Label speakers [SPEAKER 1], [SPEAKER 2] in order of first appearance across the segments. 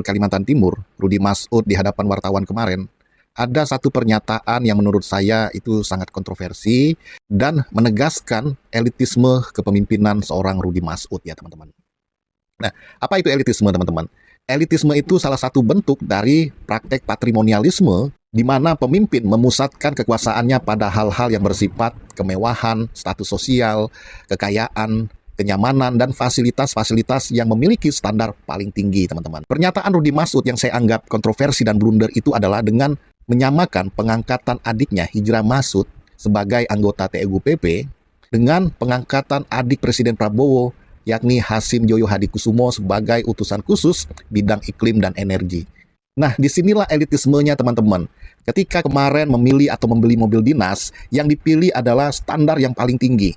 [SPEAKER 1] Kalimantan Timur, Rudi Masud, di hadapan wartawan kemarin, ada satu pernyataan yang menurut saya itu sangat kontroversi dan menegaskan elitisme kepemimpinan seorang Rudi Masud ya teman-teman. Nah, apa itu elitisme teman-teman? Elitisme itu salah satu bentuk dari praktek patrimonialisme di mana pemimpin memusatkan kekuasaannya pada hal-hal yang bersifat kemewahan, status sosial, kekayaan, kenyamanan, dan fasilitas-fasilitas yang memiliki standar paling tinggi, teman-teman. Pernyataan Rudi Masud yang saya anggap kontroversi dan blunder itu adalah dengan menyamakan pengangkatan adiknya Hijrah Masud sebagai anggota TGUPP dengan pengangkatan adik Presiden Prabowo yakni Hasim Joyo Hadikusumo sebagai utusan khusus bidang iklim dan energi. Nah, disinilah elitismenya teman-teman. Ketika kemarin memilih atau membeli mobil dinas, yang dipilih adalah standar yang paling tinggi,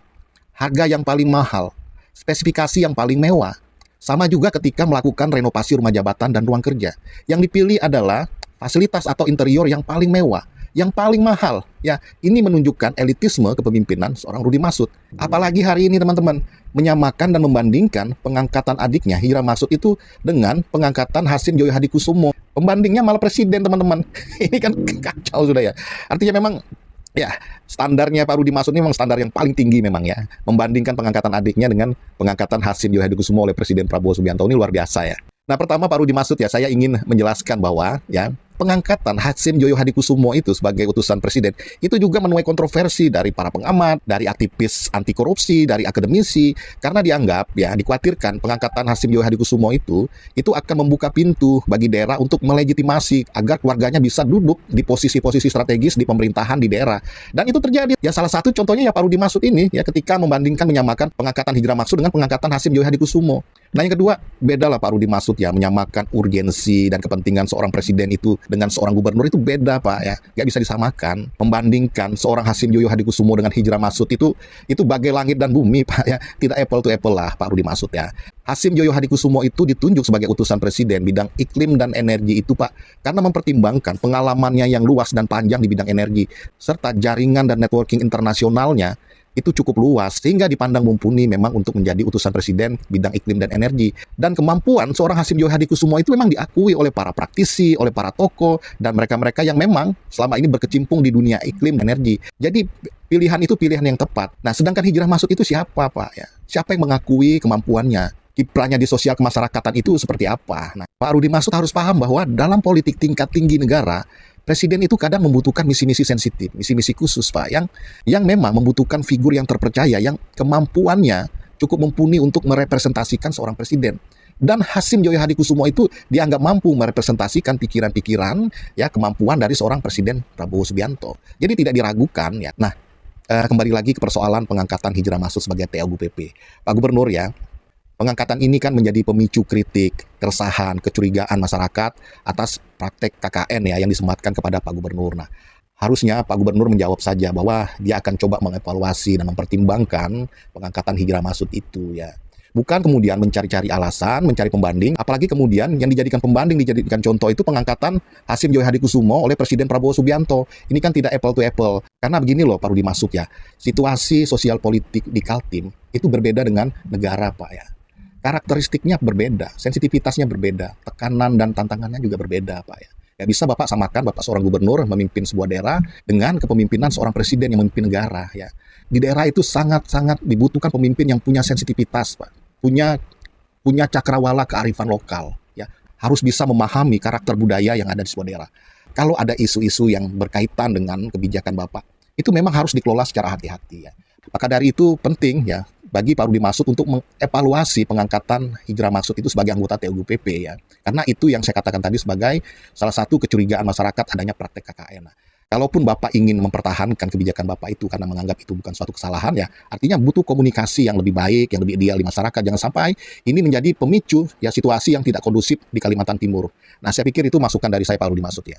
[SPEAKER 1] harga yang paling mahal, spesifikasi yang paling mewah. Sama juga ketika melakukan renovasi rumah jabatan dan ruang kerja. Yang dipilih adalah fasilitas atau interior yang paling mewah, yang paling mahal. Ya, ini menunjukkan elitisme kepemimpinan seorang Rudi Masud. Apalagi hari ini teman-teman, menyamakan dan membandingkan pengangkatan adiknya Hijrah Masud itu dengan pengangkatan Hasim Joyo Hadikusumo. Pembandingnya malah presiden teman-teman. Ini kan kacau sudah ya. Artinya memang ya, standarnya Pak Rudi Masud ini memang standar yang paling tinggi memang ya. Membandingkan pengangkatan adiknya dengan pengangkatan Hasim Joyo Hadikusumo oleh Presiden Prabowo Subianto ini luar biasa ya. Nah, pertama Pak Rudi Masud ya, saya ingin menjelaskan bahwa ya, pengangkatan Hasim Joyo Hadikusumo itu sebagai utusan presiden itu juga menuai kontroversi dari para pengamat, dari aktivis anti korupsi, dari akademisi, karena dianggap ya, dikhawatirkan pengangkatan Hasim Joyo Hadikusumo itu akan membuka pintu bagi daerah untuk melegitimasi agar keluarganya bisa duduk di posisi-posisi strategis di pemerintahan di daerah. Dan itu terjadi. Ya, salah satu contohnya ya Pak Rudi Masud ini ya, ketika membandingkan menyamakan pengangkatan Hijrah Masud dengan pengangkatan Hasim Joyo Hadikusumo. Nah, yang kedua, bedalah Pak Rudi Masud ya, menyamakan urgensi dan kepentingan seorang presiden itu dengan seorang gubernur itu beda Pak ya, nggak bisa disamakan. Membandingkan seorang Hasim Joyo Hadikusumo dengan Hijrah Masud itu bagai langit dan bumi Pak ya, tidak apple to apple lah Pak Rudi Masud ya. Hasim Joyo Hadikusumo itu ditunjuk sebagai utusan presiden bidang iklim dan energi itu Pak, karena mempertimbangkan pengalamannya yang luas dan panjang di bidang energi, serta jaringan dan networking internasionalnya itu cukup luas, sehingga dipandang mumpuni memang untuk menjadi utusan presiden bidang iklim dan energi. Dan kemampuan seorang Hasim Joyo Hadikusumo itu memang diakui oleh para praktisi, oleh para tokoh, dan mereka-mereka yang memang selama ini berkecimpung di dunia iklim dan energi. Jadi pilihan itu pilihan yang tepat. Nah, sedangkan Hijrah Masud itu siapa Pak ya? Siapa yang mengakui kemampuannya? Kiprahnya di sosial kemasyarakatan itu seperti apa? Nah, Pak Rudi Masud harus paham bahwa dalam politik tingkat tinggi negara, presiden itu kadang membutuhkan misi-misi sensitif, misi-misi khusus Pak, yang memang membutuhkan figur yang terpercaya, yang kemampuannya cukup mumpuni untuk merepresentasikan seorang presiden. Dan Hasim Joyo Hadikusumo itu dianggap mampu merepresentasikan pikiran-pikiran, ya, kemampuan dari seorang Presiden Prabowo Subianto. Jadi tidak diragukan ya. Nah, kembali lagi ke persoalan pengangkatan Hijrah Masud sebagai TGUPP. Pak Gubernur ya, pengangkatan ini kan menjadi pemicu kritik, keresahan, kecurigaan masyarakat atas praktek KKN ya yang disematkan kepada Pak Gubernur. Nah, harusnya Pak Gubernur menjawab saja bahwa dia akan coba mengevaluasi dan mempertimbangkan pengangkatan Hijrah Masud itu ya. Bukan kemudian mencari-cari alasan, mencari pembanding, apalagi kemudian yang dijadikan pembanding, dijadikan contoh itu pengangkatan Hasim Joyo Hadikusumo oleh Presiden Prabowo Subianto. Ini kan tidak apple to apple. Karena begini loh Pak Rudi Masud ya, situasi sosial politik di Kaltim itu berbeda dengan negara Pak ya. Karakteristiknya berbeda, sensitivitasnya berbeda, tekanan dan tantangannya juga berbeda Pak ya. Gak bisa Bapak samakan Bapak seorang gubernur memimpin sebuah daerah dengan kepemimpinan seorang presiden yang memimpin negara ya. Di daerah itu sangat-sangat dibutuhkan pemimpin yang punya sensitivitas Pak, punya cakrawala kearifan lokal ya. Harus bisa memahami karakter budaya yang ada di sebuah daerah. Kalau ada isu-isu yang berkaitan dengan kebijakan Bapak, itu memang harus dikelola secara hati-hati ya. Maka dari itu penting ya bagi Pak Rudi Masud untuk mengevaluasi pengangkatan Hijrah Masud itu sebagai anggota TGUPP ya. Karena itu yang saya katakan tadi sebagai salah satu kecurigaan masyarakat adanya praktek KKN. Nah, kalaupun Bapak ingin mempertahankan kebijakan Bapak itu karena menganggap itu bukan suatu kesalahan ya, artinya butuh komunikasi yang lebih baik, yang lebih ideal di masyarakat. Jangan sampai ini menjadi pemicu ya situasi yang tidak kondusif di Kalimantan Timur. Nah, saya pikir itu masukan dari saya Pak Rudi Masud ya.